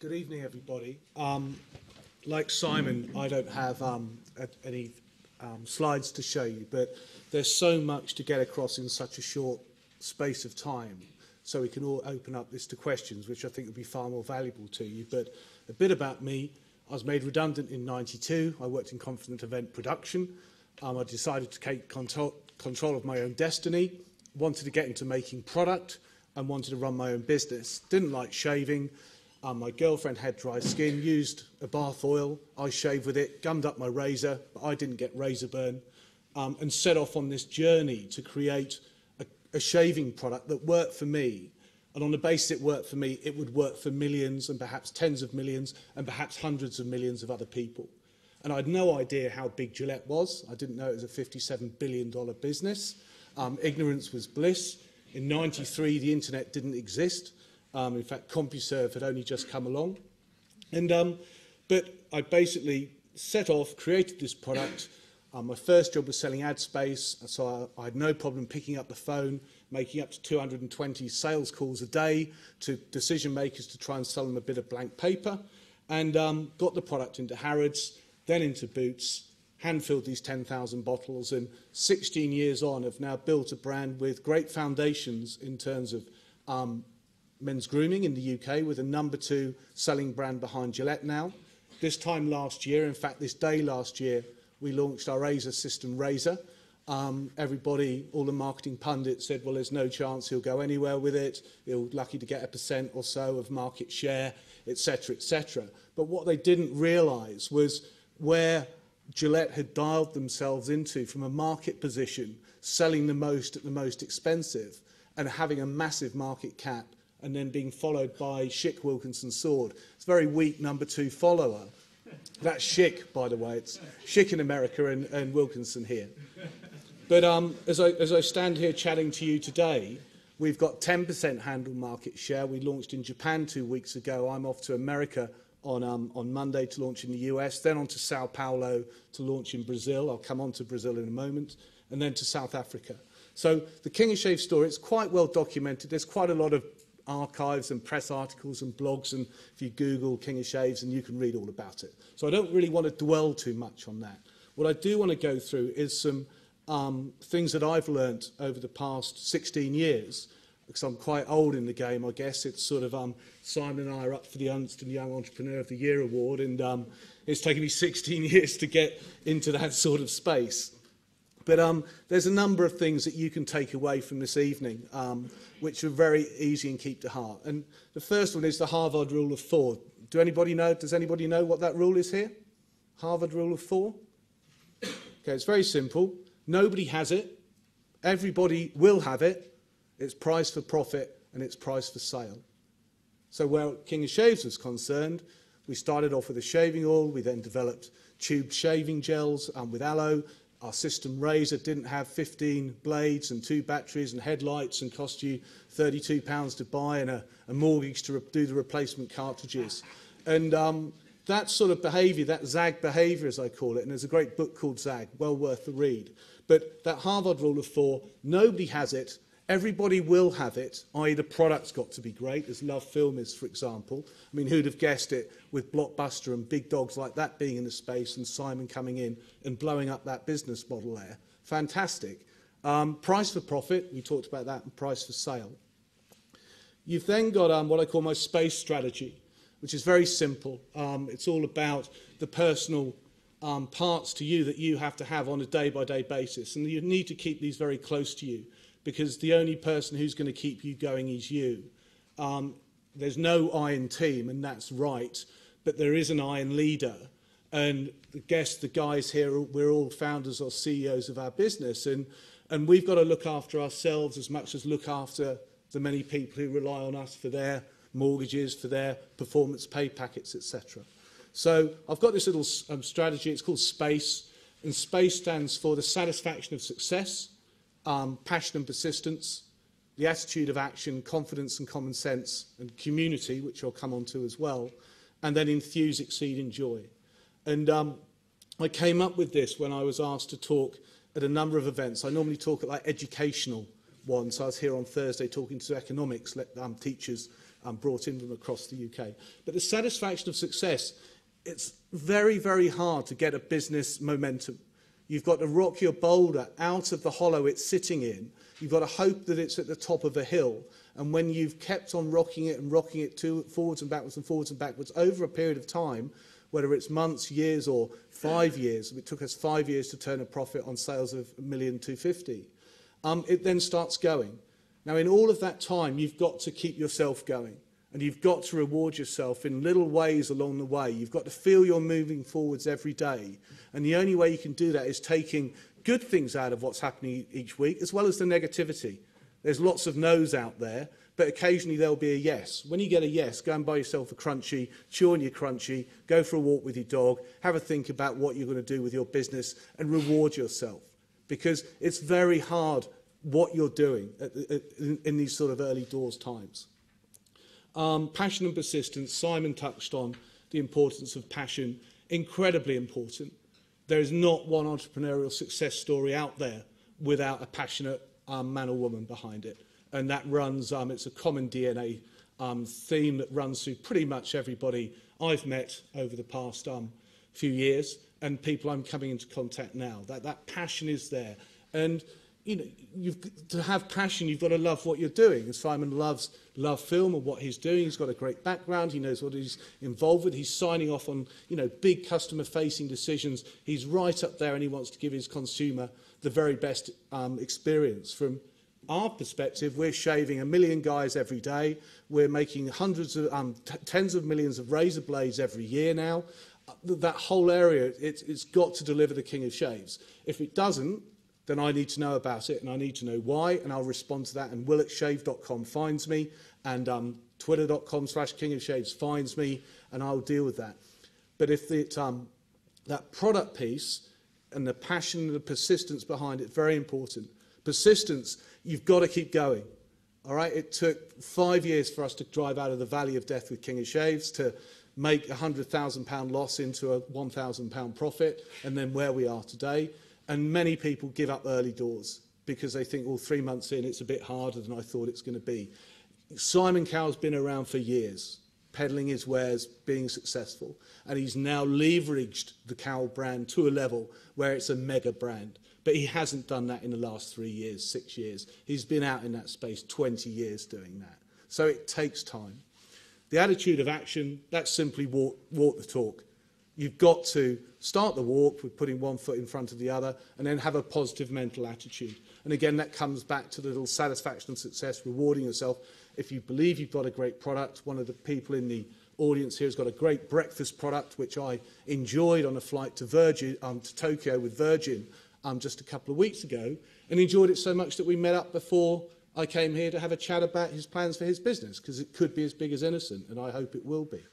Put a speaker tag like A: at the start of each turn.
A: Good evening, everybody. Like Simon, I don't have any slides to show you, but there's so much to get across in such a short space of time, so we can all open up this to questions, which I think would be far more valuable to you. But a bit about me: I was made redundant in '92. I worked in conference event production. I decided to take control of my own destiny, wanted to get into making product, and wanted to run my own business. Didn't like shaving. My girlfriend had dry skin, used a bath oil. I shaved with it, gummed up my razor, but I didn't get razor burn, and set off on this journey to create a shaving product that worked for me. And on the basis it worked for me, it would work for millions and perhaps tens of millions and perhaps hundreds of millions of other people. And I had no idea how big Gillette was. I didn't know it was a $57 billion business. Ignorance was bliss. In '93, the internet didn't exist. In fact, CompuServe had only just come along. But I basically set off, created this product. My first job was selling ad space, so I had no problem picking up the phone, making up to 220 sales calls a day to decision makers to try and sell them a bit of blank paper, and got the product into Harrods, then into Boots, hand-filled these 10,000 bottles, and 16 years on have now built a brand with great foundations in terms of men's grooming in the UK, with a #2 selling brand behind Gillette now. This time last year, in fact this day last year, we launched our razor system Razor. Everybody, all the marketing pundits said, well, there's no chance he'll go anywhere with it. He'll lucky to get 1% or so of market share, etc., etc. But what they didn't realise was where Gillette had dialed themselves into from a market position, selling the most at the most expensive and having a massive market cap, and then being followed by Schick, Wilkinson, Sword. It's a very weak #2 follower. That's Schick, by the way. It's Schick in America and Wilkinson here. But as I stand here chatting to you today, we've got 10% handle market share. We launched in Japan 2 weeks ago. I'm off to America on Monday to launch in the US, then on to Sao Paulo to launch in Brazil. I'll come on to Brazil in a moment, and then to South Africa. So the King of Shave story, it's quite well documented. There's quite a lot of archives and press articles and blogs, and if you Google King of Shaves, and you can read all about it. So I don't really want to dwell too much on that. What I do want to go through is some things that I've learnt over the past 16 years, because I'm quite old in the game, I guess. It's sort of Simon and I are up for the Ernst & Young Entrepreneur of the Year award, and it's taken me 16 years to get into that sort of space. But there's a number of things that you can take away from this evening, which are very easy and keep to heart. And the first one is the Harvard Rule of 4. Does anybody know what that rule is here? Harvard Rule of 4? Okay, it's very simple. Nobody has it. Everybody will have it. It's price for profit and it's price for sale. So where King of Shaves was concerned, we started off with a shaving oil. We then developed tube shaving gels with aloe. Our system Razor didn't have 15 blades and 2 batteries and headlights and cost you £32 to buy and a mortgage to do the replacement cartridges. And that sort of behaviour, that ZAG behaviour as I call it, and there's a great book called ZAG, well worth the read. But that Harvard Rule of 4, nobody has it. Everybody will have it, i.e. the product's got to be great, as Love Film is, for example. I mean, who'd have guessed it with Blockbuster and big dogs like that being in the space and Simon coming in and blowing up that business model there. Fantastic. Price for profit, we talked about that, and price for sale. You've then got what I call my space strategy, which is very simple. It's all about the personal parts to you that you have to have on a day-by-day basis, and you need to keep these very close to you, because the only person who's going to keep you going is you. There's no iron team, and that's right, but there is an iron leader. And the guys here, we're all founders or CEOs of our business, and we've got to look after ourselves as much as look after the many people who rely on us for their mortgages, for their performance pay packets, etc. So I've got this little strategy. It's called SPACE, and SPACE stands for the satisfaction of success, passion and persistence, the attitude of action, confidence and common sense, and community, which I'll come on to as well, and then enthuse, exceed, enjoy. And I came up with this when I was asked to talk at a number of events. I normally talk at like educational one. So I was here on Thursday talking to economics teachers brought in from across the UK. But the satisfaction of success, it's very, very hard to get a business momentum. You've got to rock your boulder out of the hollow it's sitting in. You've got to hope that it's at the top of a hill. And when you've kept on rocking it forwards and backwards over a period of time, whether it's months, years, or 5 years, it took us 5 years to turn a profit on sales of $1,250,000, it then starts going. Now, in all of that time, you've got to keep yourself going. And you've got to reward yourself in little ways along the way. You've got to feel you're moving forwards every day. And the only way you can do that is taking good things out of what's happening each week, as well as the negativity. There's lots of no's out there, but occasionally there'll be a yes. When you get a yes, go and buy yourself a crunchy, chew on your crunchy, go for a walk with your dog, have a think about what you're going to do with your business, and reward yourself. Because it's very hard what you're doing in these sort of early doors times. Passion and persistence. Simon touched on the importance of passion. Incredibly important. There is not one entrepreneurial success story out there without a passionate man or woman behind it. And that runs, it's a common DNA theme that runs through pretty much everybody I've met over the past few years and people I'm coming into contact now. That passion is there. And you know, to have passion, you've got to love what you're doing. And Simon loves film and what he's doing. He's got a great background. He knows what he's involved with. He's signing off on, big customer-facing decisions. He's right up there, and he wants to give his consumer the very best experience. From our perspective, we're shaving 1 million guys every day. We're making tens of millions of razor blades every year now. That whole area, it's got to deliver the king of shaves. If it doesn't, then I need to know about it, and I need to know why, and I'll respond to that. And will@shave.com finds me, and twitter.com/kingofshaves finds me, and I'll deal with that. But if that product piece and the passion and the persistence behind it, very important. Persistence, you've got to keep going. All right, it took 5 years for us to drive out of the valley of death with King of Shaves, to make a £100,000 loss into a £1,000 profit, and then where we are today. And many people give up early doors because they think, well, 3 months in, it's a bit harder than I thought it's going to be. Simon Cowell's been around for years, peddling his wares, being successful. And he's now leveraged the Cowell brand to a level where it's a mega brand. But he hasn't done that in the last 3 years, 6 years. He's been out in that space 20 years doing that. So it takes time. The attitude of action, that's simply walk the talk. You've got to start the walk with putting one foot in front of the other and then have a positive mental attitude. And again, that comes back to the little satisfaction and success, rewarding yourself. If you believe you've got a great product, one of the people in the audience here has got a great breakfast product, which I enjoyed on a flight to Tokyo with Virgin just a couple of weeks ago, and enjoyed it so much that we met up before I came here to have a chat about his plans for his business, because it could be as big as Innocent, and I hope it will be.